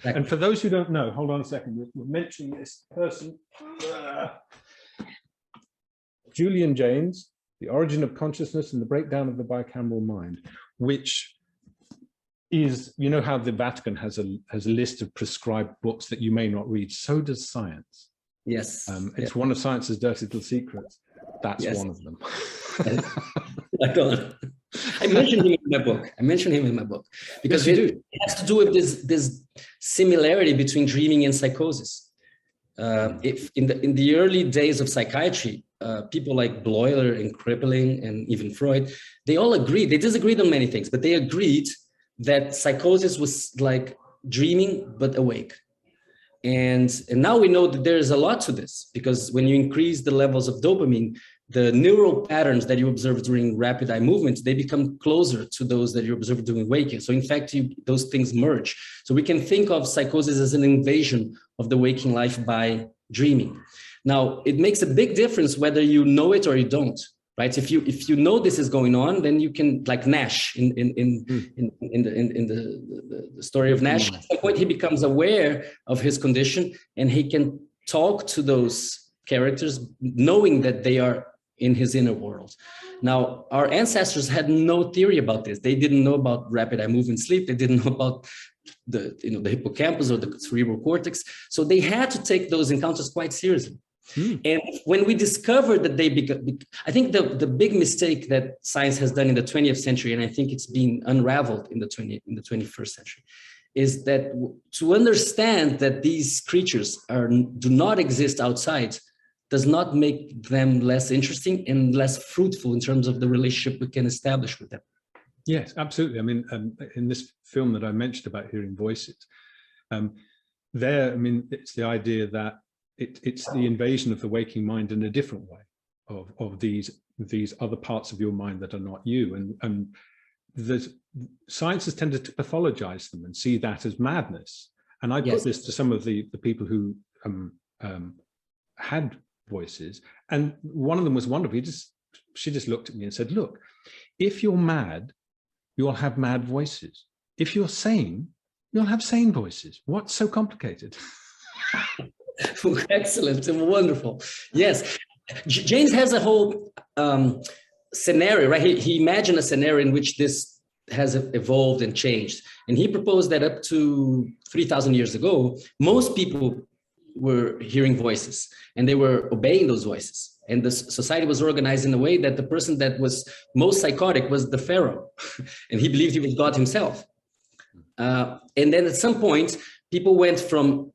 And for those who don't know, hold on a second, we're mentioning this person, Julian Jaynes, The Origin of Consciousness and the Breakdown of the Bicameral Mind, which is, you know how the Vatican has a list of prescribed books that you may not read. So does science. Yes. It's one of science's dirty little secrets. That's one of them. I mentioned him in my book. Because it has to do with this similarity between dreaming and psychosis. If in the early days of psychiatry, people like Bloiler and Kraepelin and even Freud, they all agreed. They disagreed on many things, but they agreed that psychosis was like dreaming but awake. And now we know that there's a lot to this, because when you increase the levels of dopamine, the neural patterns that you observe during rapid eye movements, they become closer to those that you observe during waking. So in fact, those things merge. So we can think of psychosis as an invasion of the waking life by dreaming. Now, it makes a big difference whether you know it or you don't, right? If you know this is going on, then you can, like Nash in the story of Nash, at some point he becomes aware of his condition and he can talk to those characters knowing that they are in his inner world. Now, our ancestors had no theory about this. They didn't know about rapid eye movement sleep. They didn't know about the hippocampus or the cerebral cortex. So they had to take those encounters quite seriously. And when we discovered that I think the big mistake that science has done in the 20th century, and I think it's been unraveled in the 21st century, is that to understand that these creatures do not exist outside does not make them less interesting and less fruitful in terms of the relationship we can establish with them. Yes, absolutely. I mean, in this film that I mentioned about hearing voices, it's the idea that it's the invasion of the waking mind in a different way of these other parts of your mind that are not you. And the science has tended to pathologize them and see that as madness. And I put this to some of the people who had voices, and one of them was wonderful. She just looked at me and said, look, if you're mad, you'll have mad voices. If you're sane, you'll have sane voices. What's so complicated? Excellent and wonderful. Yes, James has a whole scenario, right? He imagined a scenario in which this has evolved and changed. And he proposed that up to 3,000 years ago, most people were hearing voices and they were obeying those voices. And the society was organized in a way that the person that was most psychotic was the pharaoh. And he believed he was God himself. And then at some point, people went from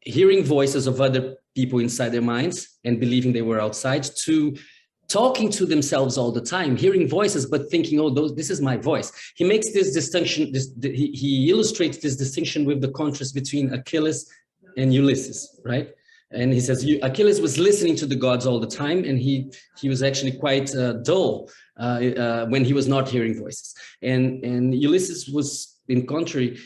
hearing voices of other people inside their minds and believing they were outside to talking to themselves all the time, hearing voices, but thinking, oh, this is my voice. He makes this distinction, he illustrates this distinction with the contrast between Achilles and Ulysses, right? And he says, Achilles was listening to the gods all the time, and he was actually quite dull when he was not hearing voices. And Ulysses was, in contrary,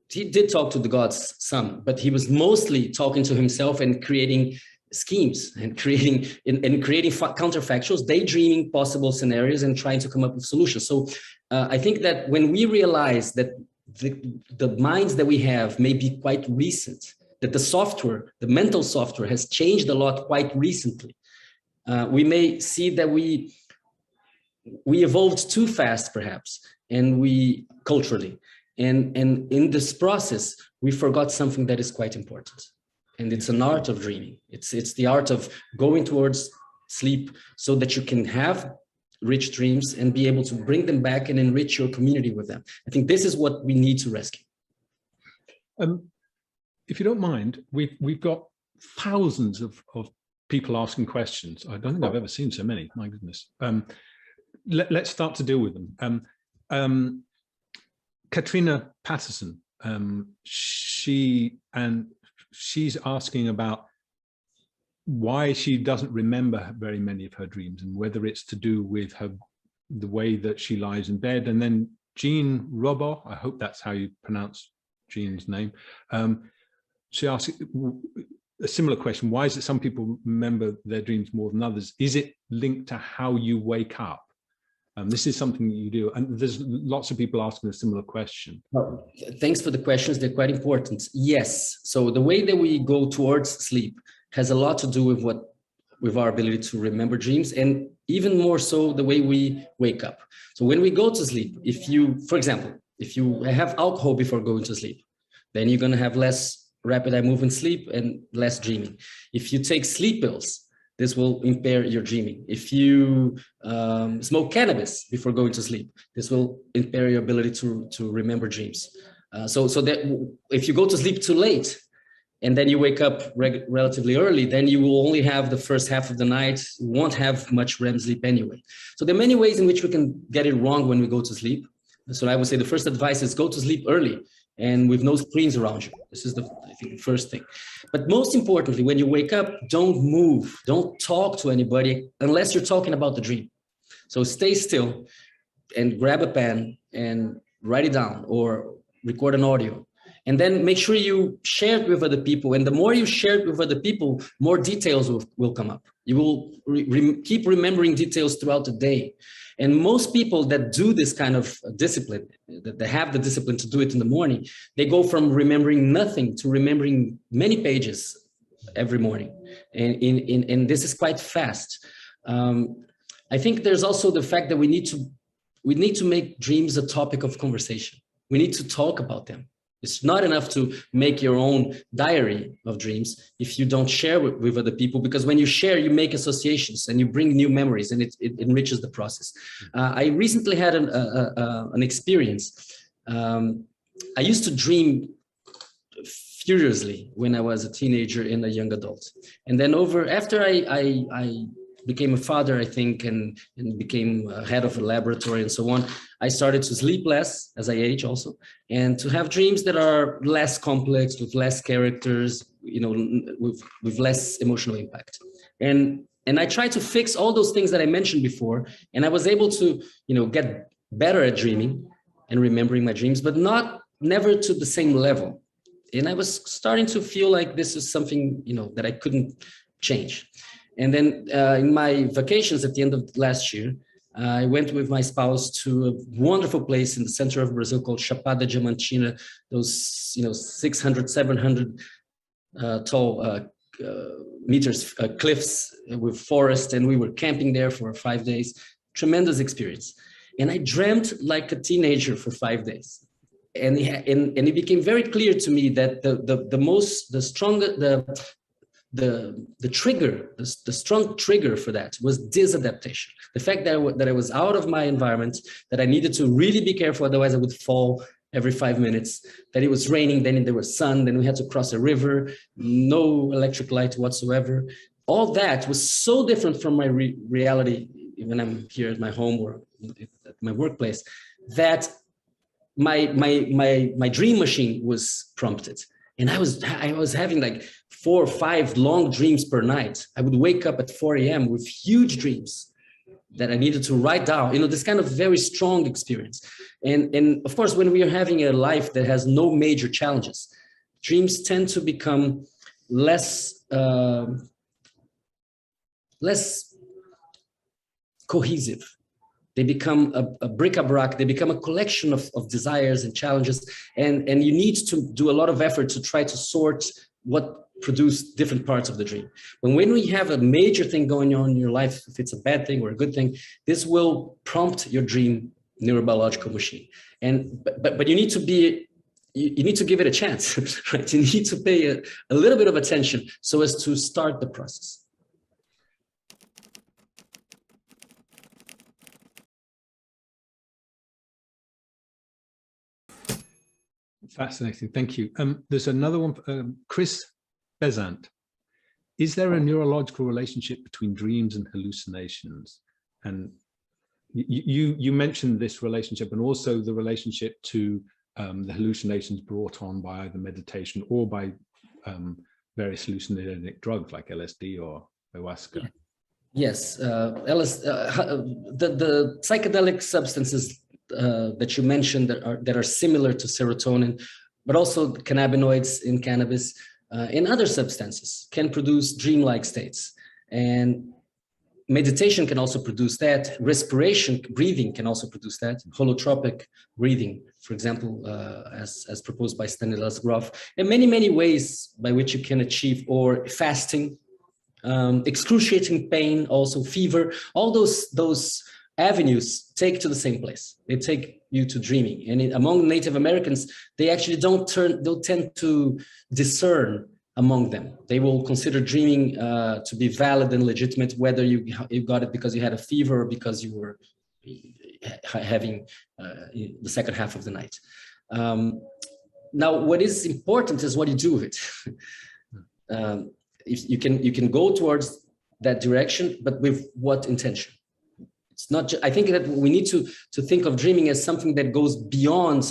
he did talk to the gods some, but he was mostly talking to himself and creating schemes and creating counterfactuals, daydreaming possible scenarios and trying to come up with solutions. So I think that when we realize that the minds that we have may be quite recent, that the software, the mental software has changed a lot quite recently, we may see that we evolved too fast, perhaps, and culturally. And in this process, we forgot something that is quite important. And it's an art of dreaming. It's the art of going towards sleep so that you can have rich dreams and be able to bring them back and enrich your community with them. I think this is what we need to rescue. If you don't mind, we've got thousands of people asking questions. I don't think I've ever seen so many, my goodness. Let's start to deal with them. Katrina Patterson, she's asking about why she doesn't remember very many of her dreams and whether it's to do with the way that she lies in bed. And then Jean Robot, I hope that's how you pronounce Jean's name, she asks a similar question. Why is it some people remember their dreams more than others? Is it linked to how you wake up? This is something that you do, and there's lots of people asking a similar question. Well, thanks for the questions. They're quite important. Yes. So the way that we go towards sleep has a lot to do with our ability to remember dreams, and even more so the way we wake up. So when we go to sleep, for example, if you have alcohol before going to sleep, then you're going to have less rapid eye movement sleep and less dreaming. If you take sleep pills, this will impair your dreaming. If you smoke cannabis before going to sleep, this will impair your ability to remember dreams. So that if you go to sleep too late, and then you wake up relatively early, then you will only have the first half of the night. You won't have much REM sleep anyway. So there are many ways in which we can get it wrong when we go to sleep. So I would say the first advice is go to sleep early and with no screens around you. This is I think the first thing. But most importantly, when you wake up, don't move, don't talk to anybody unless you're talking about the dream. So stay still and grab a pen and write it down or record an audio. And then make sure you share it with other people. And the more you share it with other people, more details will come up. You will keep remembering details throughout the day. And most people that do this kind of discipline, that they have the discipline to do it in the morning, they go from remembering nothing to remembering many pages every morning. And this is quite fast. I think there's also the fact that we need to make dreams a topic of conversation. We need to talk about them. It's not enough to make your own diary of dreams if you don't share with other people, because when you share, you make associations and you bring new memories, and it enriches the process. I recently had an experience. I used to dream furiously when I was a teenager and a young adult. And then after I became a father, I think, and became head of a laboratory and so on, I started to sleep less as I age also, and to have dreams that are less complex, with less characters, with less emotional impact. And I tried to fix all those things that I mentioned before, and I was able to, get better at dreaming and remembering my dreams, but never to the same level. And I was starting to feel like this is something, that I couldn't change. And then in my vacations at the end of last year, I went with my spouse to a wonderful place in the center of Brazil called Chapada Diamantina, those 600, 700 tall meters cliffs with forest, and we were camping there for 5 days. Tremendous experience. And I dreamt like a teenager for 5 days. And it became very clear to me that the strong trigger for that was disadaptation. The fact that I was out of my environment, that I needed to really be careful, otherwise I would fall every 5 minutes, that it was raining, then there was sun, then we had to cross a river, no electric light whatsoever. All that was so different from my reality when I'm here at my home or at my workplace, that my dream machine was prompted. And I was having like 4 or 5 long dreams per night. I would wake up at 4 a.m. with huge dreams that I needed to write down, this kind of very strong experience. And of course, when we are having a life that has no major challenges, dreams tend to become less cohesive. They become a bric-a-brac. They become a collection of desires and challenges. And you need to do a lot of effort to try to sort what produce different parts of the dream. When we have a major thing going on in your life, if it's a bad thing or a good thing, this will prompt your dream neurobiological machine. But you need to give it a chance, right? You need to pay a little bit of attention so as to start the process. Fascinating, thank you. There's another one, Chris Bezant. Is there a neurological relationship between dreams and hallucinations? And you mentioned this relationship, and also the relationship to the hallucinations brought on by either meditation or by various hallucinogenic drugs like LSD or ayahuasca. Yes, the psychedelic substances that you mentioned that are similar to serotonin, but also cannabinoids in cannabis and other substances can produce dreamlike states. And meditation can also produce that. Respiration, breathing can also produce that. Holotropic breathing, for example, as proposed by Stanislas Grof. And many, many ways by which you can achieve, or fasting, excruciating pain, also fever, all those avenues take to the same place. They take you to dreaming. And among Native Americans, they actually don't tend to discern among them. They will consider dreaming to be valid and legitimate, whether you got it because you had a fever or because you were having the second half of the night. Now, what is important is what you do with it. If you can go towards that direction, but with what intention? It's not just, I think that we need to think of dreaming as something that goes beyond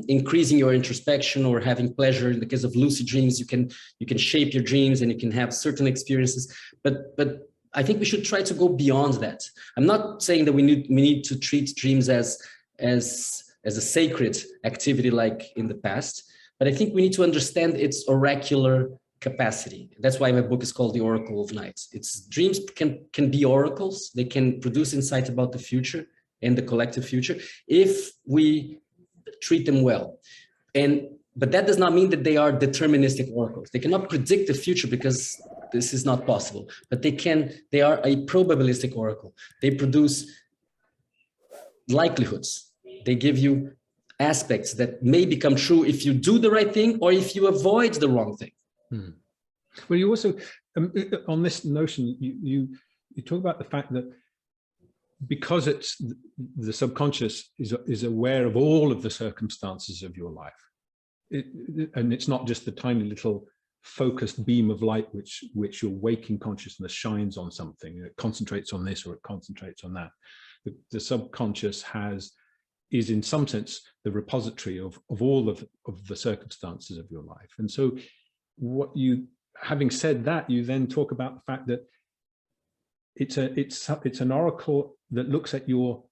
increasing your introspection or having pleasure. In the case of lucid dreams, you can shape your dreams and you can have certain experiences, but I think we should try to go beyond that. I'm not saying that we need to treat dreams as a sacred activity like in the past, but I think we need to understand its oracular capacity. That's why my book is called The Oracle of Night. Dreams can be oracles. They can produce insight about the future and the collective future if we treat them well. But that does not mean that they are deterministic oracles. They cannot predict the future because this is not possible, but they are a probabilistic oracle. They produce likelihoods. They give you aspects that may become true if you do the right thing or if you avoid the wrong thing. Well, you also, on this notion, you talk about the fact that because it's the subconscious is aware of all of the circumstances of your life, and it's not just the tiny little focused beam of light which your waking consciousness shines on something. It concentrates on this or it concentrates on that. The subconscious is in some sense the repository of all of the circumstances of your life. And so having said that, you then talk about the fact that it's an oracle that looks at your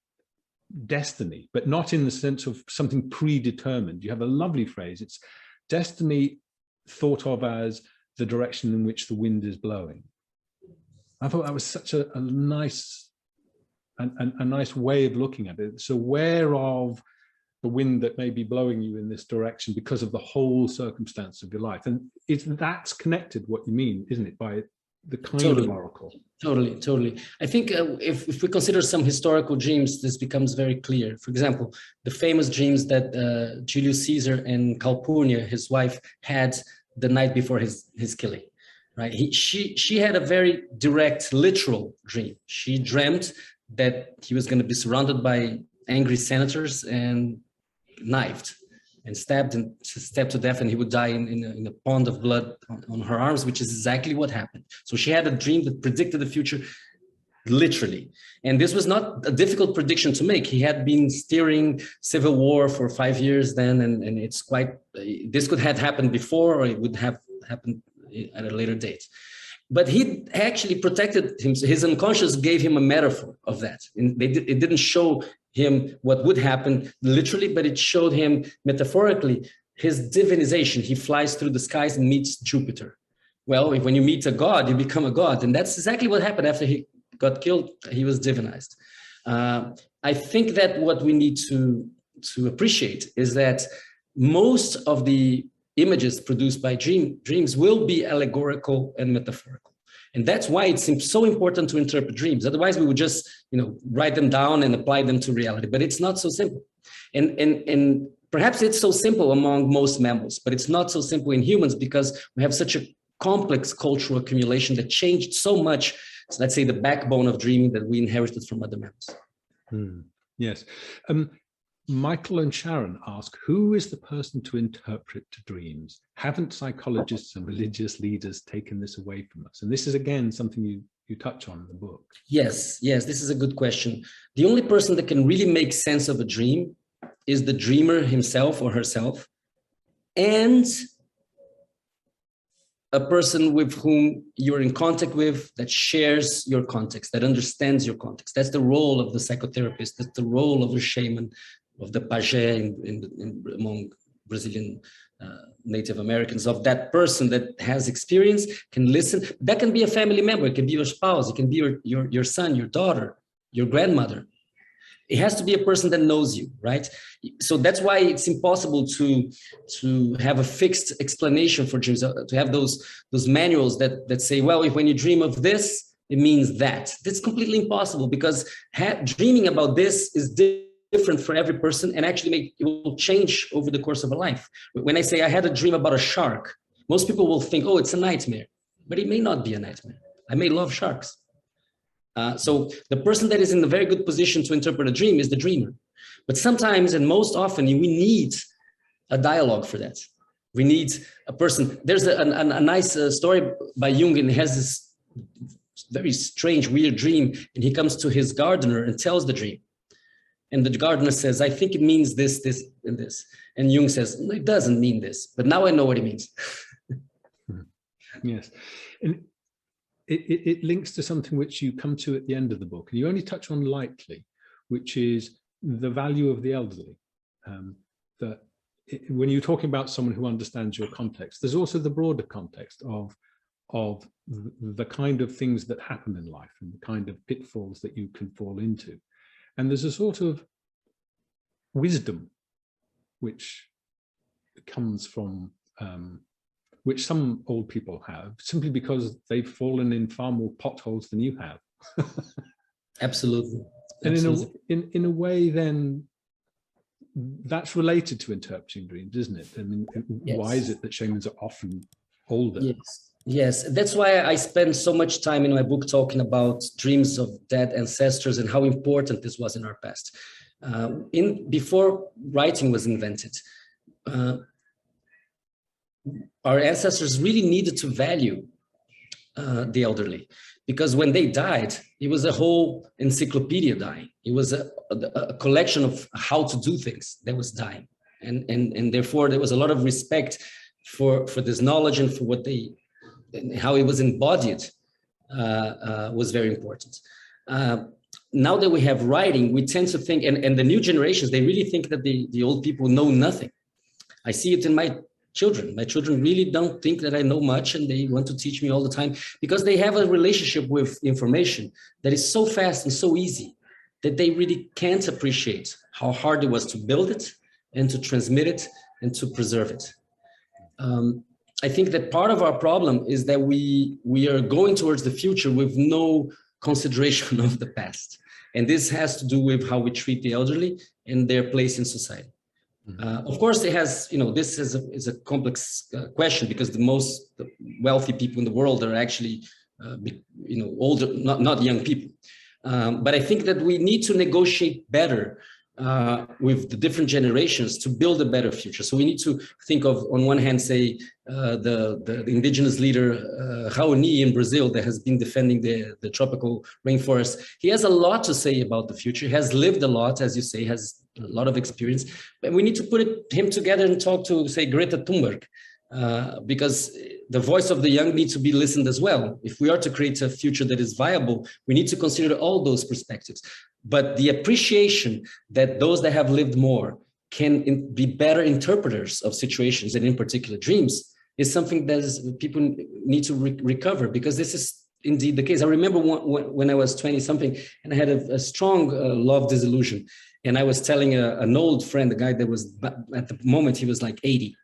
destiny, but not in the sense of something predetermined. You have a lovely phrase. It's destiny thought of as the direction in which the wind is blowing. I thought that was such a nice way of looking at it. It's aware of the wind that may be blowing you in this direction because of the whole circumstance of your life. And that's connected, what you mean, isn't it, by the kind of oracle? Totally. I think if we consider some historical dreams, this becomes very clear. For example, the famous dreams that Julius Caesar and Calpurnia, his wife, had the night before his killing, right? She had a very direct, literal dream. She dreamt that he was going to be surrounded by angry senators and knifed and stabbed to death, and he would die in a pond of blood on her arms, which is exactly what happened. So she had a dream that predicted the future literally. And this was not a difficult prediction to make. He had been steering civil war for 5 years then, and it's quite, this could have happened before, or it would have happened at a later date. But he actually protected him. His unconscious gave him a metaphor of that. It didn't show him what would happen literally, but it showed him metaphorically his divinization. He flies through the skies and meets Jupiter. Well, when you meet a god, you become a god. And that's exactly what happened after he got killed. He was divinized. I think that what we need to appreciate is that most of the images produced by dreams will be allegorical and metaphorical. And that's why it seems so important to interpret dreams. Otherwise, we would just, write them down and apply them to reality. But it's not so simple. And perhaps it's so simple among most mammals, but it's not so simple in humans because we have such a complex cultural accumulation that changed so much. So let's say the backbone of dreaming that we inherited from other mammals. Yes. Michael and Sharon ask, who is the person to interpret dreams? Haven't psychologists and religious leaders taken this away from us? And this is, again, something you touch on in the book. Yes, this is a good question. The only person that can really make sense of a dream is the dreamer himself or herself, and a person with whom you're in contact with that shares your context, that understands your context. That's the role of the psychotherapist. That's the role of the shaman, of the page among Brazilian Native Americans, of that person that has experience, can listen. That can be a family member, it can be your spouse, it can be your son, your daughter, your grandmother. It has to be a person that knows you, right? So that's why it's impossible to have a fixed explanation for dreams, to have those manuals that say, well, if when you dream of this, it means that. That's completely impossible, because dreaming about this is different for every person, and actually it will change over the course of a life. When I say I had a dream about a shark, most people will think, oh, it's a nightmare, but it may not be a nightmare. I may love sharks. So the person that is in a very good position to interpret a dream is the dreamer. But sometimes, and most often, we need a dialogue for that. We need a person. There's a nice story by Jung, and he has this very strange, weird dream, and he comes to his gardener and tells the dream. And the gardener says, I think it means this, this, and this. And Jung says, no, it doesn't mean this, but now I know what it means. Yes. And it links to something which you come to at the end of the book, and you only touch on lightly, which is the value of the elderly. When you're talking about someone who understands your context, there's also the broader context of the kind of things that happen in life and the kind of pitfalls that you can fall into. And there's a sort of wisdom which comes from which some old people have, simply because they've fallen in far more potholes than you have. Absolutely. And Absolutely. in a way, then, that's related to interpreting dreams, isn't it? I mean, yes. Why is it that shamans are often older? Yes. Yes, that's why I spend so much time in my book talking about dreams of dead ancestors and how important this was in our past. Before writing was invented, our ancestors really needed to value the elderly, because when they died, it was a whole encyclopedia dying. It was a collection of how to do things that was dying, and therefore there was a lot of respect for this knowledge, and for what how it was embodied was very important. Now that we have writing, we tend to think, and the new generations, they really think that the old people know nothing. I see it in my children. My children really don't think that I know much, and they want to teach me all the time, because they have a relationship with information that is so fast and so easy that they really can't appreciate how hard it was to build it and to transmit it and to preserve it. I think that part of our problem is that we are going towards the future with no consideration of the past. And this has to do with how we treat the elderly and their place in society. Of course, it has, this is a complex question, because the most wealthy people in the world are actually, older, not young people. But I think that we need to negotiate better with the different generations to build a better future. So we need to think of, on one hand, say, the indigenous leader, Raoni in Brazil, that has been defending the tropical rainforest. He has a lot to say about the future. He has lived a lot, as you say, has a lot of experience. But we need to put him together and talk to, say, Greta Thunberg, because the voice of the young needs to be listened as well. If we are to create a future that is viable, we need to consider all those perspectives. But the appreciation that those that have lived more can be better interpreters of situations, and in particular dreams, is something that people need to recover, because this is indeed the case. I remember when I was 20-something, and I had a strong love disillusion. And I was telling an old friend, a guy that was, at the moment, he was like 80.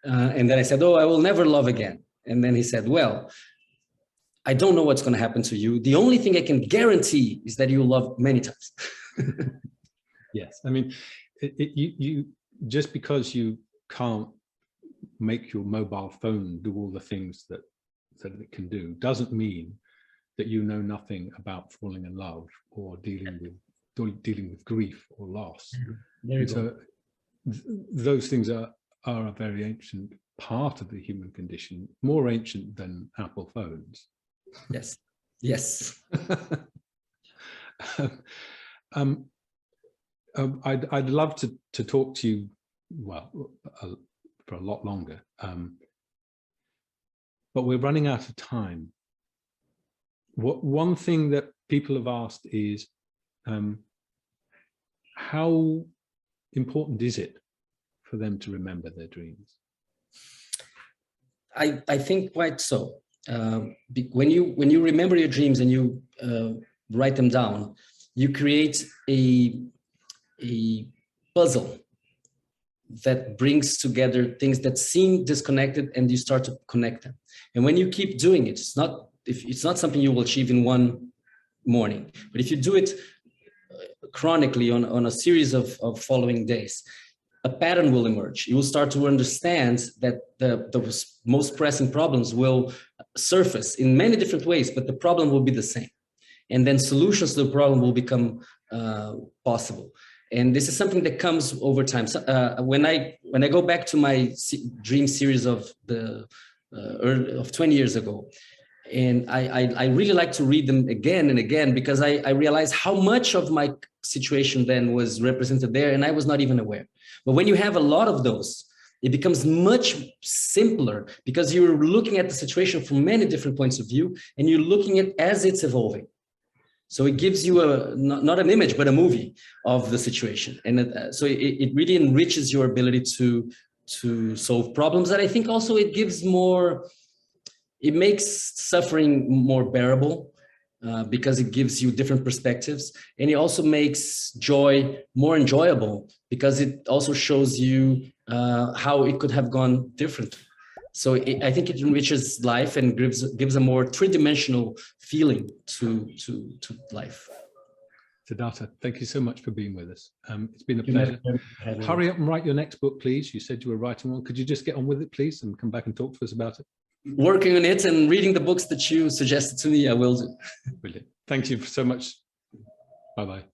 And then I said, oh, I will never love again. And then he said, well, I don't know what's going to happen to you. The only thing I can guarantee is that you love many times. Yes. I mean, you just because you can't make your mobile phone do all the things that it can do, doesn't mean that you know nothing about falling in love or dealing with grief or loss. So those things are a very ancient part of the human condition, more ancient than Apple phones. Yes. Yes. I'd love to talk to you, well, for a lot longer, but we're running out of time. One thing that people have asked is, how important is it for them to remember their dreams? I think quite so. When you remember your dreams and you write them down, you create a puzzle that brings together things that seem disconnected, and you start to connect them. And when you keep doing it, it's not something you will achieve in one morning, but if you do it chronically on a series of following days, a pattern will emerge. You will start to understand that the most pressing problems will surface in many different ways, but the problem will be the same. And then solutions to the problem will become possible. And this is something that comes over time. So, when I go back to my dream series of 20 years ago, and I really like to read them again and again, because I realized how much of my situation then was represented there, and I was not even aware. But when you have a lot of those, it becomes much simpler, because you're looking at the situation from many different points of view, and you're looking at as it's evolving. So it gives you not an image, but a movie of the situation. And so it really enriches your ability to solve problems. And I think also it makes suffering more bearable, because it gives you different perspectives. And it also makes joy more enjoyable, because it also shows you how it could have gone differently. So I think it enriches life and gives a more three-dimensional feeling to life. Siddhartha, thank you so much for being with us. It's been a pleasure. Hurry up and write your next book, please. You said you were writing one. Could you just get on with it, please, and come back and talk to us about it? Working on it and reading the books that you suggested to me, I will do. Brilliant. Thank you so much. Bye-bye.